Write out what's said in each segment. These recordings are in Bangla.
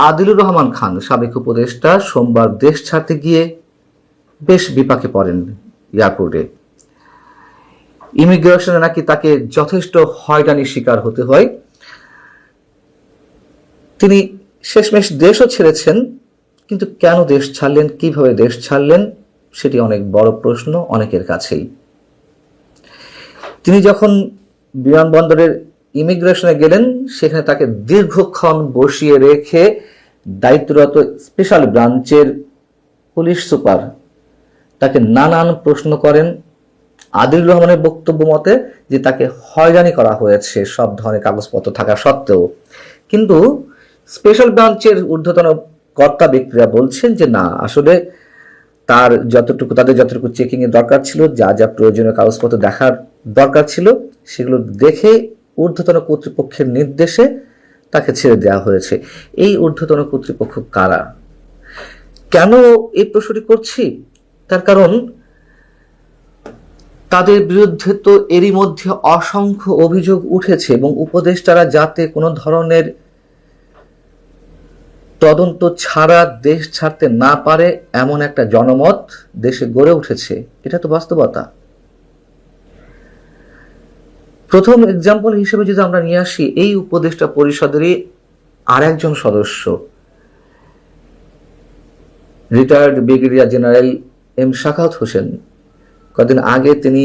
আদিলুর রহমান খান সাবেক উপদেষ্টা সোমবার দেশ ছাড়তে গিয়ে বেশ বিপাকে পড়েন। এয়ারপোর্টে ইমিগ্রেশনে নাকি তাকে যথেষ্ট হয়রানির শিকার হতে হয়। তিনি শেষমেশ দেশও ছেড়েছেন, কিন্তু কেন দেশ ছাড়লেন, কিভাবে দেশ ছাড়লেন, সেটি অনেক বড় প্রশ্ন অনেকের কাছেই। তিনি যখন বিমানবন্দরের ইমিগ্রেশনে গেলেন, সেখানে তাকে দীর্ঘক্ষণ বসিয়ে রেখে দায়িত্বরত স্পেশাল ব্রাঞ্চের পুলিশ সুপার তাকে নানান প্রশ্ন করেন। আদিলুর রহমানের বক্তব্য মতে যে তাকে হয়রানি করা হয়েছে সব ধরনের কাগজপত্র থাকা সত্ত্বেও, কিন্তু স্পেশাল ব্রাঞ্চের ঊর্ধ্বতন কর্তা ব্যক্তিরা বলছেন যে না, আসলে তাদের যতটুকু চেকিং এর দরকার ছিল, যা যা প্রয়োজনীয় কাগজপত্র দেখার দরকার ছিল, সেগুলো দেখে ঊর্ধ্বতন কর্তৃপক্ষের নির্দেশে তাকে ছেড়ে দেওয়া হয়েছে। এই ঊর্ধ্বতন কর্তৃপক্ষ কারা? কেন এই প্রশ্নটি করছি? তার কারণ তাদের বিরুদ্ধে তো এরই মধ্যে অসংখ্য অভিযোগ উঠেছে এবং উপদেষ্টারা যাতে কোনো ধরনের তদন্ত ছাড়া দেশ ছাড়তে না পারে এমন একটা জনমত দেশে গড়ে উঠেছে। এটা তো বাস্তবতা। প্রথম এক্সাম্পল হিসেবে যদি আমরা নিয়ে আসি, এই উপদেষ্টা পরিষদেরই আর একজন সদস্য retired brigadier general M Shakhawat Hossain, কদিন আগে তিনি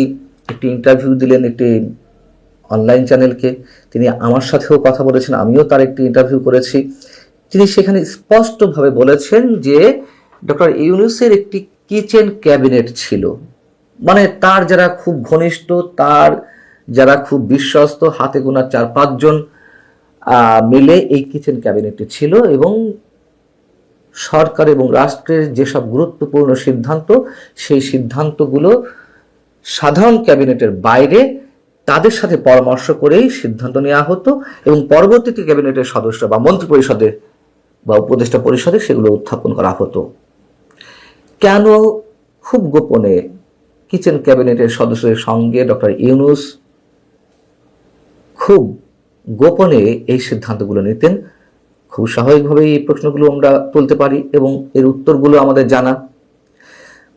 একটি ইন্টারভিউ দিলেন একটি অনলাইন চ্যানেলকে। তিনি আমার সাথেও কথা বলেছেন, আমিও তার একটি ইন্টারভিউ করেছি। তিনি সেখানে স্পষ্টভাবে বলেছেন যে ডক্টর ইউনূসের একটি কিচেন ক্যাবিনেট ছিল, মানে তার যারা খুব ঘনিষ্ঠ, তার যারা খুব বিশ্বস্ত, হাতে গোনা 4-5 জন মিলে এই কিচেন ক্যাবিনেটটি ছিল, এবং সরকার এবং রাষ্ট্রের যেসব গুরুত্বপূর্ণ সিদ্ধান্ত, সেই সিদ্ধান্তগুলো সাধারণ ক্যাবিনেটের বাইরে তাদের সাথে পরামর্শ করেই সিদ্ধান্ত নেওয়া হতো, এবং পরবর্তীতে ক্যাবিনেটের সদস্য বা মন্ত্রী পরিষদে বা উপদেষ্টা পরিষদে সেগুলো উত্থাপন করা হতো। কেন খুব গোপনে কিচেন ক্যাবিনেটের সদস্যদের সঙ্গে ডক্টর ইউনূস খুব গোপনে এই সিদ্ধান্তগুলো নিতেন? খুব স্বাভাবিকভাবেই এই প্রশ্নগুলো আমরা তুলতে পারি এবং এর উত্তরগুলো আমাদের জানা।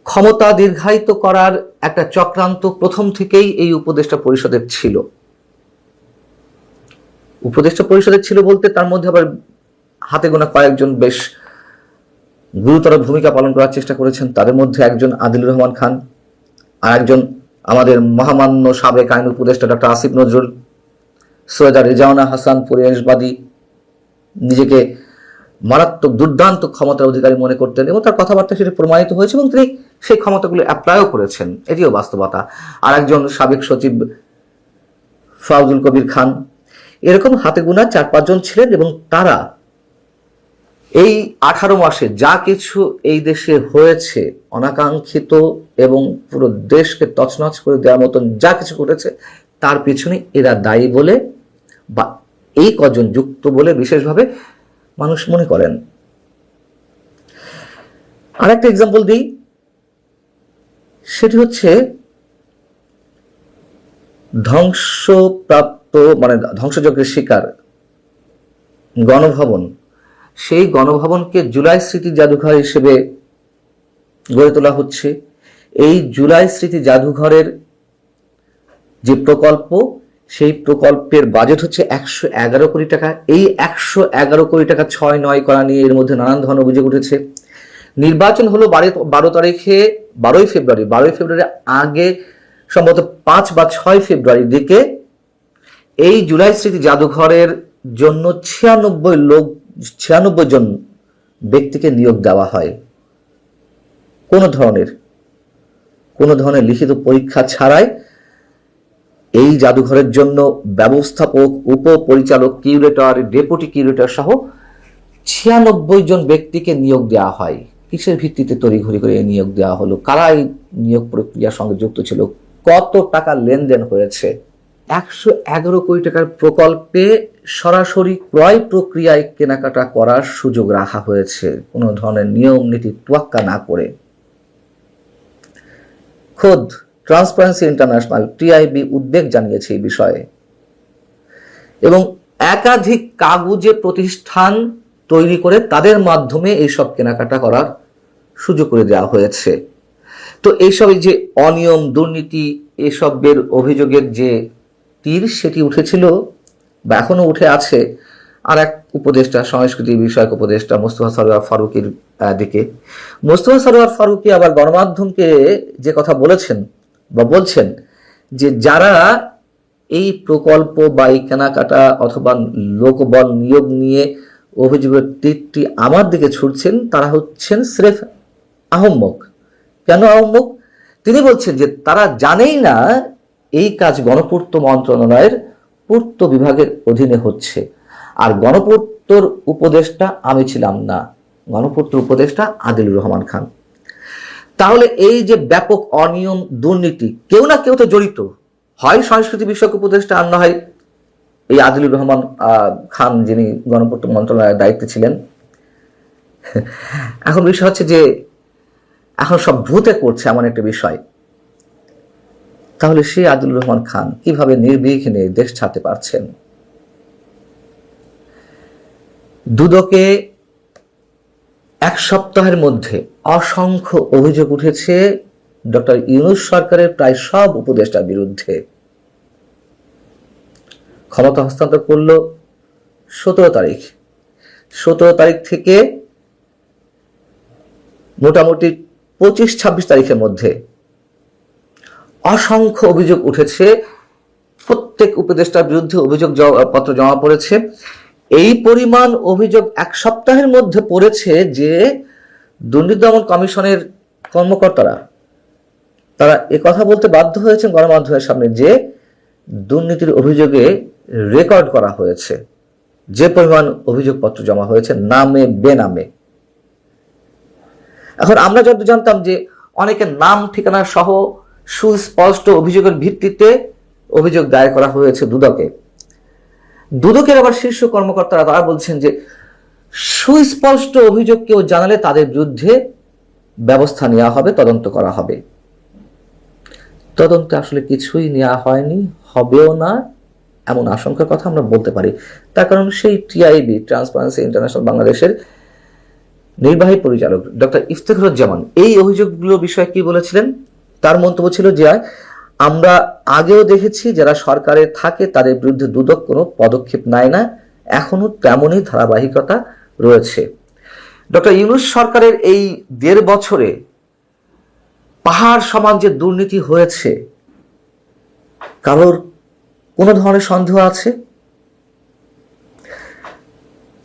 ক্ষমতা দীর্ঘায়িত করার একটা চক্রান্ত প্রথম থেকেই এই উপদেষ্টা পরিষদের ছিল। উপদেষ্টা পরিষদের ছিল বলতে তার মধ্যে আবার হাতে গোনা কয়েকজন বেশ গুরুতর ভূমিকা পালন করার চেষ্টা করেছেন। তাদের মধ্যে একজন আদিলুর রহমান খান, আর একজন আমাদের মহামান্য সাবেক আইন উপদেষ্টা ডক্টর আসিফ নজরুল। সৈয়দা রেজাওয়ানা হাসান পরিবেশবাদী, নিজেকে মারাত্মক দুর্দান্ত ক্ষমতার অধিকারী মনে করতেন এবং তার কথাবার্তা সেটা প্রমাণিত হয়েছে এবং তিনি সেই ক্ষমতাগুলো অ্যাপ্লাইও করেছেন, এটিও বাস্তবতা। আর একজন সাবেক সচিব ফাউজুল কবির খান। এরকম হাতে গোনা 4-5 জন ছিলেন এবং তারা এই 18 মাসে যা কিছু এই দেশে হয়েছে, অনাকাঙ্ক্ষিত এবং পুরো দেশকে তছনছ করে দেওয়ার মতন যা কিছু করেছে, তার পিছনে এরা দায়ী বলে বা এই কজন যুক্ত বলে বিশেষভাবে মানুষ মনে করেন। আর একটা এক্সাম্পল দিই, সেটি হচ্ছে ধ্বংসপ্রাপ্ত মানে ধ্বংসযজ্ঞের শিকার গণভবন। সেই গণভবনকে জুলাই স্মৃতি জাদুঘর হিসেবে গড়ে তোলা হচ্ছে। এই জুলাই স্মৃতি জাদুঘরের যে প্রকল্প, সেই প্রকল্পের বাজেট হচ্ছে 111 কোটি টাকা। এই 111 কোটি টাকা 6-9 করা নিয়ে এর মধ্যে নানান ধরনের অভিযোগ উঠেছে। নির্বাচন হলো 12 ফেব্রুয়ারি আগে, সম্ভবত 5 বা 6 ফেব্রুয়ারির দিকে এই জুলাই স্মৃতি জাদুঘরের জন্য 96 জন ব্যক্তিকে নিয়োগ দেওয়া হয় কোনো ধরনের লিখিত পরীক্ষা ছাড়াই। এই জাদুঘরের জন্য ব্যবস্থাপক, উপপরিচালক, কিউরেটর, ডেপুটি কিউরেটর সহ 96 জন ব্যক্তিকে নিয়োগ দেওয়া হয়। কিসের ভিত্তিতে তড়িঘড়ি করে নিয়োগ দেওয়া হলো? কারা এই নিয়োগ প্রক্রিয়ার সঙ্গে যুক্ত ছিল? কত টাকা লেনদেন হয়েছে? 111 কোটি টাকার প্রকল্পে সরাসরি ক্রয় প্রক্রিয়ায় কেনাকাটা করার সুযোগ রাখা হয়েছে, কোনো ধরনের নিয়ম নীতি তোয়াক্কা না করে। খোদ ট্রান্সপারেন্সি ইন্টারন্যাশনাল টিআইবি উদ্বেগ জানিয়েছে এই বিষয়ে এবং একাধিক কাগুজে প্রতিষ্ঠান তৈরি করে তাদের মাধ্যমে এইসব কেনাকাটা করার সুযোগ করে দেওয়া হয়েছে। তো এইসব যে অনিয়ম, দুর্নীতি, এসবের অভিযোগের যে তীর সেটি উঠেছিল বা এখনো উঠে আছে আর এক উপদেষ্টা, সংস্কৃতি বিষয়ক উপদেষ্টা মোস্তফা সরোয়ার ফারুকীর দিকে। মোস্তফা সরোয়ার ফারুকী আবার গণমাধ্যমকে যে কথা বলেছেন বা বলছেন যে যারা এই প্রকল্প বা এই কেনাকাটা অথবা লোকবল নিয়োগ নিয়ে অভিযোগের তীরটি আমার দিকে ছুটছেন তারা হচ্ছেন স্রেফ আহম্মক। কেন আহম্মক? তিনি বলছেন যে তারা জানেই না এই কাজ গণপূর্ত মন্ত্রণালয়ের পূর্ত বিভাগের অধীনে হচ্ছে, আর গণপূর্তর উপদেষ্টা আমি ছিলাম না, গণপূর্তর উপদেষ্টা আদিলুর রহমান খান। তাহলে এই যে ব্যাপক অনিয়ম, দুর্নীতি, কেউ না কেউ তো জড়িত, হয় সংস্কৃতি বিষয়ক উপদেষ্টা আর না হয় এই আদিলুর রহমান খান যিনি গণপূর্ত মন্ত্রণালয়ের দায়িত্বে ছিলেন। এখন বিষয় হচ্ছে যে এখন সব ভূতে করছে এমন একটা বিষয়। তাহলে সেই আদিলুর রহমান খান কিভাবে নির্বিঘ্নে দেশ ছাড়তে পারছেন? দুদকে এক সপ্তাহের মধ্যে অসংখ্য অভিযোগ উঠেছে ডক্টর ইউনূস সরকারের প্রায় সব উপদেষ্টার বিরুদ্ধে। ক্ষমতা হস্তান্তর করল 17 তারিখ। 17 তারিখ থেকে মোটামুটি 25-26 তারিখের মধ্যে অসংখ্য অভিযোগ উঠেছে, প্রত্যেক উপদেষ্টার বিরুদ্ধে অভিযোগ পত্র জমা পড়েছে। এই পরিমাণ অভিযোগ এক সপ্তাহের মধ্যে পড়েছে যে দুর্নীতি দমন কমিশনের কর্মকর্তারা তারা কথা বলতে বাধ্য হয়েছেন গণমাধ্যমের সামনে যে দুর্নীতির অভিযোগে রেকর্ড করা হয়েছে, যে পরিমাণ অভিযোগপত্র জমা হয়েছে নামে বেনামে। এখন আমরা যত জানতাম যে অনেকের নাম ঠিকানা সহ সুস্পষ্ট অভিযোগের ভিত্তিতে অভিযোগ দায়ের করা হয়েছে দুদকে। দুদকের আবার শীর্ষ কর্মকর্তারা তারা বলছেন যে সুস্পষ্ট অভিযোগ কেউ জানালে তাদের বিরুদ্ধে ব্যবস্থা নেওয়া হবে, তদন্ত করা হবে। তদন্তে আসলে কিছুই নেওয়া হয়নি, হবেও না এমন আশঙ্কার কথা আমরা বলতে পারি। তার কারণ সেই টিআইবি, ট্রান্সপারেন্সি ইন্টারন্যাশনাল বাংলাদেশের নির্বাহী পরিচালক ডক্টর ইফতেখারুজ্জামান এই অভিযোগগুলোর বিষয়ে কি বলেছিলেন? তার মন্তব্য ছিল যে আমরা আগেও দেখেছি যারা সরকারে থাকে তাদের বিরুদ্ধে দুদক কোনো পদক্ষেপ নেয় না, এখনো তেমনই ধারাবাহিকতা রয়েছে। ডক্টর ইউনূস সরকারের এই 1.5 বছরে পাহাড় সমান যে দুর্নীতি হয়েছে, কারোর কোনো ধরনের সন্দেহ আছে?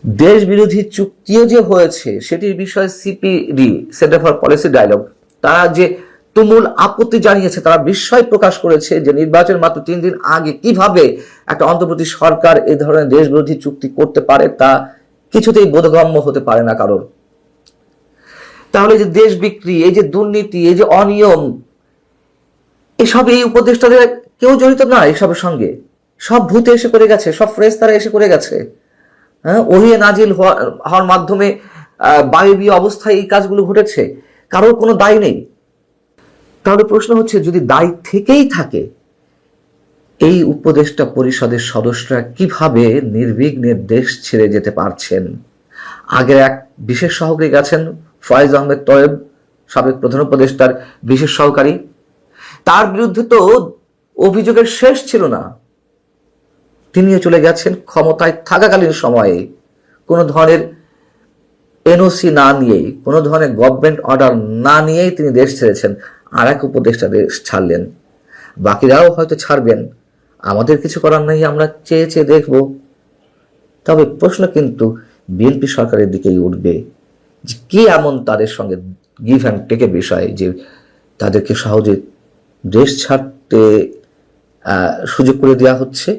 দেশ বিরোধী চুক্তিও যে হয়েছে সেটির বিষয়ে CPD, centre for policy dialogue, তারা যে তুমুল আপত্তি জানিয়েছে, তারা বিস্ময় প্রকাশ করেছে যে নির্বাচন মাত্র 3 দিন আগে কিভাবে একটা অন্তর্বর্তী সরকার এই ধরনের দেশ বিরোধী চুক্তি করতে পারে তা কিছুতেই বোধগম্য হতে পারে না কারোর। তাহলে যে দেশ বিক্রি, এই যে দুর্নীতি, এই যে অনিয়ম, এসব এই উপদেষ্টাদের কেউ জড়িত না এসবের সঙ্গে। সব ভূতে এসে করে গেছে, সব ফেরেশতারা এসে করে গেছে। ওহী নাজিল হওয়ার মাধ্যমে বায়বীয় অবস্থায় এই কাজগুলো ঘটেছে, কারোর কোনো দায় নেই। তাহলে প্রশ্ন হচ্ছে যদি দায় থেকেই থাকে, এই উপদেষ্টা পরিষদের সদস্যরা কিভাবে নির্বিঘ্নে দেশ ছেড়ে যেতে পারছেন? আগের এক বিশেষ সহকারী গেছেন, ফয়েজ আহমেদ তয়েব, সাবেক প্রধান উপদেষ্টার বিশেষ সহকারী, তার বিরুদ্ধে তো অভিযোগের শেষ ছিল না, তিনিও চলে গেছেন ক্ষমতায় থাকাকালীন সময়ে কোনো ধরনের এনওসি না নিয়েই, কোনো ধরনের গভর্নমেন্ট অর্ডার না নিয়েই তিনি দেশ ছেড়েছেন। আর এক উপদেষ্টা দেশ ছাড়লেন, বাকিরাও হয়তো ছাড়বেন, আমাদের কিছু করার নেই, আমরা চেয়ে চেয়ে দেখব। তবে প্রশ্ন কিন্তু বিএনপি সরকারের দিকেই উঠবে যে কি এমন তাদের সঙ্গে গিভ অ্যান্ড টেকের বিষয় যে তাদেরকে সহজে দেশ ছাড়তে সুযোগ করে দেওয়া হচ্ছে।